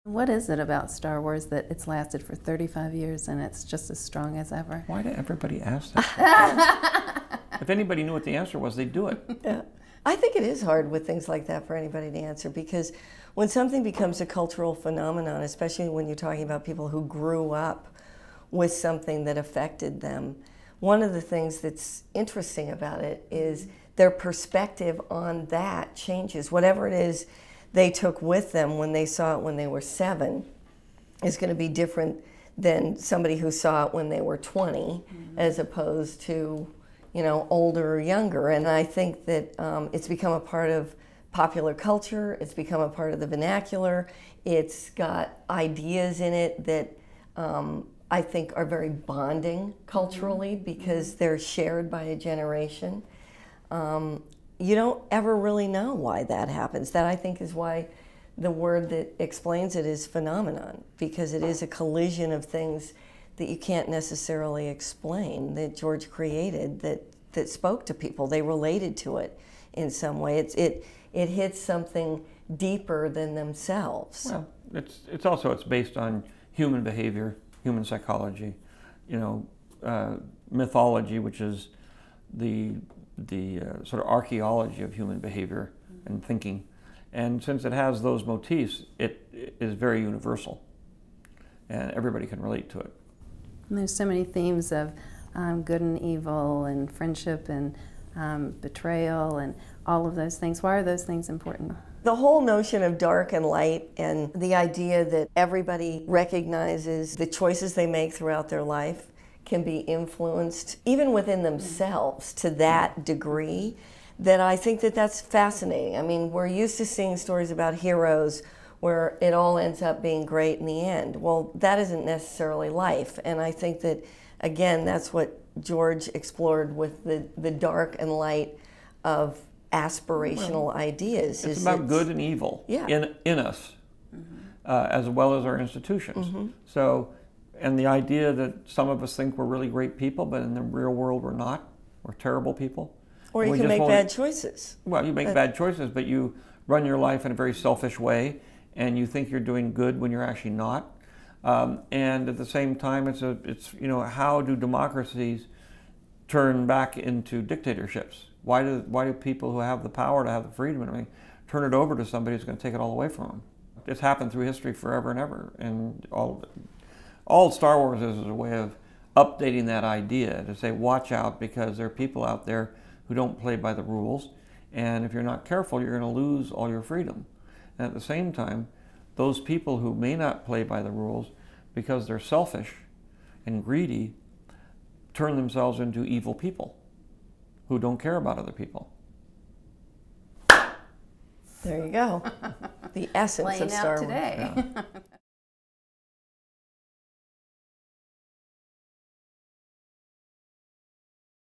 What is it about Star Wars that it's lasted for 35 years and it's just as strong as ever? Why did everybody ask that? If anybody knew what the answer was, they'd do it. Yeah. I think it is hard with things like that for anybody to answer, because when something becomes a cultural phenomenon, especially when you're talking about people who grew up with something that affected them, one of the things that's interesting about it is their perspective on that changes. Whatever it is they took with them when they saw it when they were 7 is going to be different than somebody who saw it when they were 20, as opposed to, you know, older or younger. And I think that it's become a part of popular culture. It's become a part of the vernacular. It's got ideas in it that I think are very bonding culturally, because they're shared by a generation. You don't ever really know why that happens. That, I think, is why the word that explains it is phenomenon, because it is a collision of things that you can't necessarily explain, that George created, that spoke to people. They related to it in some way. It hits something deeper than themselves. Well, it's based on human behavior, human psychology, you know, mythology, which is the sort of archaeology of human behavior and thinking. And since it has those motifs, it is very universal, and everybody can relate to it. And there's so many themes of good and evil and friendship and betrayal and all of those things. Why are those things important? The whole notion of dark and light, and the idea that everybody recognizes the choices they make throughout their life can be influenced even within themselves to that degree, that I think that that's fascinating. I mean, we're used to seeing stories about heroes where it all ends up being great in the end. Well, that isn't necessarily life. And I think that, again, that's what George explored with the dark and light of aspirational ideas. It's about good and evil in us, as well as our institutions. So, and the idea that some of us think we're really great people, but in the real world we're not. We're terrible people. Or you can make bad choices. Well, you make bad choices, but you run your life in a very selfish way, and you think you're doing good when you're actually not. And at the same time, it's you know, how do democracies turn back into dictatorships? Why do people who have the power to have the freedom and everything turn it over to somebody who's going to take it all away from them? It's happened through history forever and ever, and all Star Wars is a way of updating that idea to say, watch out, because there are people out there who don't play by the rules, and if you're not careful, you're going to lose all your freedom. And at the same time, those people who may not play by the rules because they're selfish and greedy turn themselves into evil people who don't care about other people. There you go. The essence Playing of Star out Wars. today. Yeah.